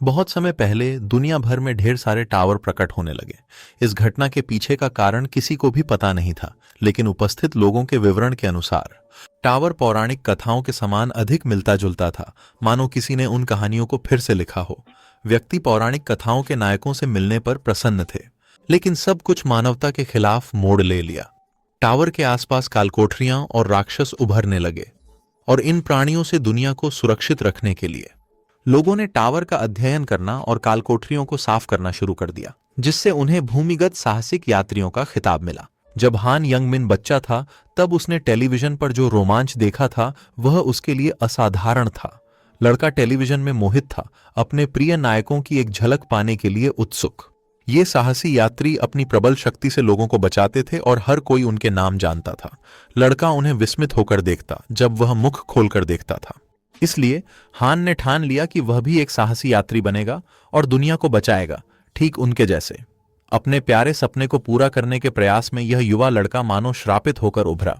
बहुत समय पहले दुनिया भर में ढेर सारे टावर प्रकट होने लगे। इस घटना के पीछे का कारण किसी को भी पता नहीं था, लेकिन उपस्थित लोगों के विवरण के अनुसार टावर पौराणिक कथाओं के समान अधिक मिलता जुलता था, मानो किसी ने उन कहानियों को फिर से लिखा हो। व्यक्ति पौराणिक कथाओं के नायकों से मिलने पर प्रसन्न थे, लेकिन सब कुछ मानवता के खिलाफ मोड़ ले लिया। टावर के आसपास कालकोठरियां और राक्षस उभरने लगे, और इन प्राणियों से दुनिया को सुरक्षित रखने के लिए लोगों ने टावर का अध्ययन करना और कालकोठरियों को साफ करना शुरू कर दिया, जिससे उन्हें भूमिगत साहसिक यात्रियों का खिताब मिला। जब हान यंगमिन बच्चा था, तब उसने टेलीविजन पर जो रोमांच देखा था वह उसके लिए असाधारण था। लड़का टेलीविजन में मोहित था, अपने प्रिय नायकों की एक झलक पाने के लिए उत्सुक। ये साहसी यात्री अपनी प्रबल शक्ति से लोगों को बचाते थे और हर कोई उनके नाम जानता था। लड़का उन्हें विस्मित होकर देखता जब वह मुख खोलकर देखता था। इसलिए हान ने ठान लिया कि वह भी एक साहसी यात्री बनेगा और दुनिया को बचाएगा, ठीक उनके जैसे। अपने प्यारे सपने को पूरा करने के प्रयास में यह युवा लड़का मानो श्रापित होकर उभरा।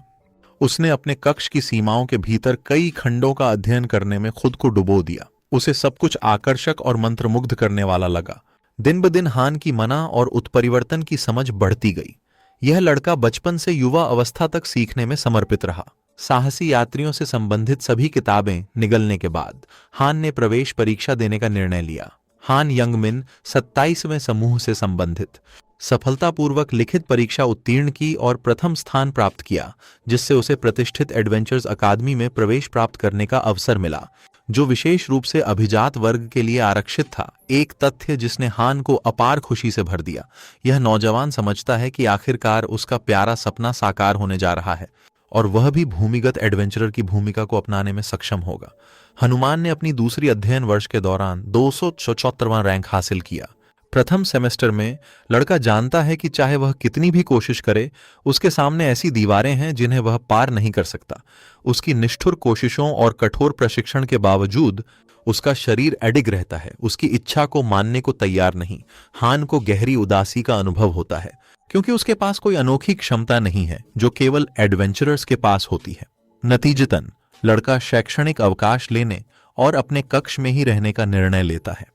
उसने अपने कक्ष की सीमाओं के भीतर कई खंडों का अध्ययन करने में खुद को डुबो दिया। उसे सब कुछ आकर्षक और मंत्रमुग्ध करने वाला लगा। दिन ब दिन हान की मना और उत्परिवर्तन की समझ बढ़ती गई। यह लड़का बचपन से युवा अवस्था तक सीखने में समर्पित रहा। साहसी यात्रियों से संबंधित सभी किताबें निगलने के बाद हान ने प्रवेश परीक्षा देने का निर्णय लिया। हान यंगमिन 27वें समूह से संबंधित सफलतापूर्वक लिखित परीक्षा उत्तीर्ण की और प्रथम स्थान प्राप्त किया, जिससे उसे प्रतिष्ठित एडवेंचर्स अकादमी में प्रवेश प्राप्त करने का अवसर मिला, जो विशेष रूप से अभिजात वर्ग के लिए आरक्षित था। एक तथ्य जिसने हान को अपार खुशी से भर दिया। यह नौजवान समझता है कि आखिरकार उसका प्यारा सपना साकार होने जा रहा है और वह भी भूमिगत एडवेंचरर की भूमिका को अपनाने में सक्षम होगा। हनुमान ने अपनी दूसरी अध्ययन वर्ष के दौरान 274वां रैंक हासिल किया। प्रथम सेमेस्टर में लड़का जानता है कि चाहे वह कितनी भी कोशिश करे, उसके सामने ऐसी दीवारें हैं जिन्हें वह पार नहीं कर सकता। उसकी निष्ठुर कोशिशों और कठोर प्रशिक्षण के बावजूद उसका शरीर अडिग रहता है, उसकी इच्छा को मानने को तैयार नहीं। हान को गहरी उदासी का अनुभव होता है, क्योंकि उसके पास कोई अनोखी क्षमता नहीं है जो केवल एडवेंचरर्स के पास होती है। नतीजतन लड़का शैक्षणिक अवकाश लेने और अपने कक्ष में ही रहने का निर्णय लेता है,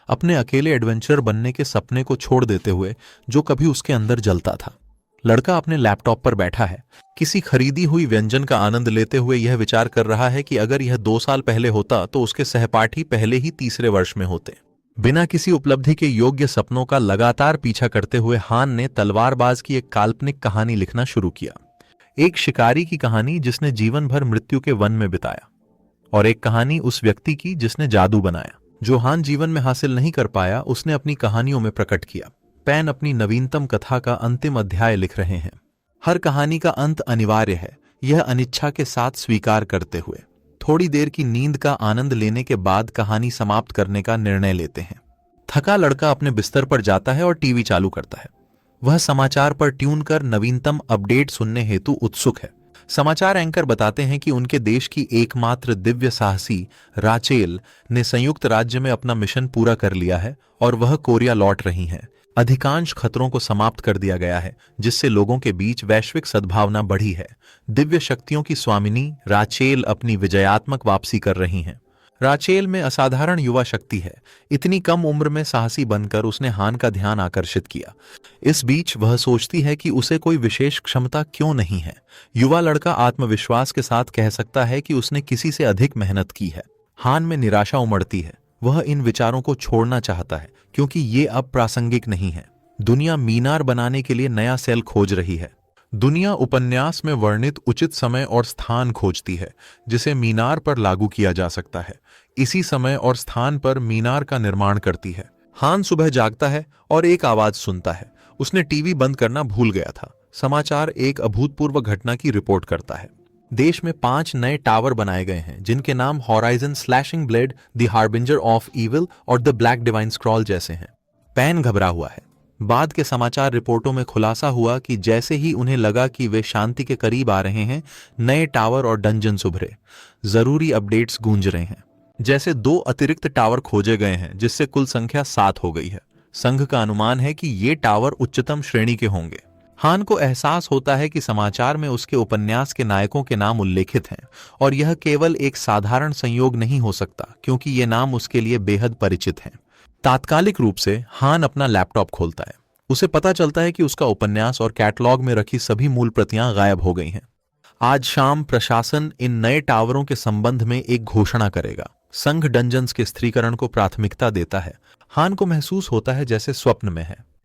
अपने अकेले एडवेंचरर बनने के सपने को छोड़ देते हुए जो कभी उसके अंदर जलता था। लड़का अपने लैपटॉप पर बैठा है, किसी खरीदी हुई व्यंजन का आनंद लेते हुए यह विचार कर रहा है कि अगर यह 2 साल पहले होता तो उसके सहपाठी पहले ही तीसरे वर्ष में होते। बिना किसी उपलब्धि के योग्य सपनों का लगातार पीछा करते हुए हान ने तलवारबाज की एक काल्पनिक कहानी लिखना शुरू किया। एक शिकारी की कहानी जिसने जीवन भर मृत्यु के वन में बिताया, और एक कहानी उस व्यक्ति की जिसने जादू बनाया। जो हान जीवन में हासिल नहीं कर पाया, उसने अपनी कहानियों में प्रकट किया। पैन अपनी नवीनतम कथा का अंतिम अध्याय लिख रहे हैं। हर कहानी का अंत अनिवार्य है, यह अनिच्छा के साथ स्वीकार करते हुए थोड़ी देर की नींद का आनंद लेने के बाद कहानी समाप्त करने का निर्णय लेते हैं। थका लड़का अपने बिस्तर पर जाता है और टीवी चालू करता है। वह समाचार पर ट्यून कर नवीनतम अपडेट सुनने हेतु उत्सुक है। समाचार एंकर बताते हैं कि उनके देश की एकमात्र दिव्य साहसी राचेल ने संयुक्त राज्य में अपना मिशन पूरा कर लिया है और वह कोरिया लौट रही हैं। अधिकांश खतरों को समाप्त कर दिया गया है, जिससे लोगों के बीच वैश्विक सद्भावना बढ़ी है। दिव्य शक्तियों की स्वामिनी राचेल अपनी विजयात्मक वापसी कर रही हैं। राचेल में असाधारण युवा शक्ति है। इतनी कम उम्र में साहसी बनकर उसने हान का ध्यान आकर्षित किया। इस बीच वह सोचती है कि उसे कोई विशेष क्षमता क्यों नहीं है। युवा लड़का आत्मविश्वास के साथ कह सकता है कि उसने किसी से अधिक मेहनत की है। हान में निराशा उमड़ती है। वह इन विचारों को छोड़ना चाहता है, क्योंकि ये अब प्रासंगिक नहीं है। दुनिया मीनार बनाने के लिए नया सेल खोज रही है। दुनिया उपन्यास में वर्णित उचित समय और स्थान खोजती है, जिसे मीनार पर लागू किया जा सकता है। इसी समय और स्थान पर मीनार का निर्माण करती है। हान सुबह जागता है और एक आवाज सुनता है। उसने टीवी बंद करना भूल गया था। समाचार एक अभूतपूर्व घटना की रिपोर्ट करता है। देश में 5 नए टावर बनाए गए हैं, जिनके नाम horizon slashing blade, the harbinger of evil और द ब्लैक डिवाइन स्क्रॉल जैसे हैं। पैन घबरा हुआ है। बाद के समाचार रिपोर्टों में खुलासा हुआ कि जैसे ही उन्हें लगा कि वे शांति के करीब आ रहे हैं, नए टावर और डंजन्स उभरे। जरूरी अपडेट्स गूंज रहे हैं। जैसे 2 अतिरिक्त टावर खोजे गए हैं, जिससे कुल संख्या 7 हो गई है। संघ का अनुमान है कि ये टावर उच्चतम श्रेणी के होंगे। हान को एहसास होता है कि समाचार में उसके उपन्यास के नायकों के नाम उल्लेखित हैं, और यह केवल एक साधारण संयोग नहीं हो सकता, क्योंकि ये नाम उसके लिए बेहद परिचित हैं। तात्कालिक रूप से हान अपना लैपटॉप खोलता है। उसे पता चलता है कि उसका उपन्यास और कैटलॉग में रखी सभी मूल प्रतियां गायब हो गई हैं। आज शाम प्रशासन इन नए टावरों के संबंध में एक घोषणा करेगा। संघ डंजन्स के स्त्रीकरण को प्राथमिकता देता है। हान को महसूस होता है जैसे स्वप्न में है।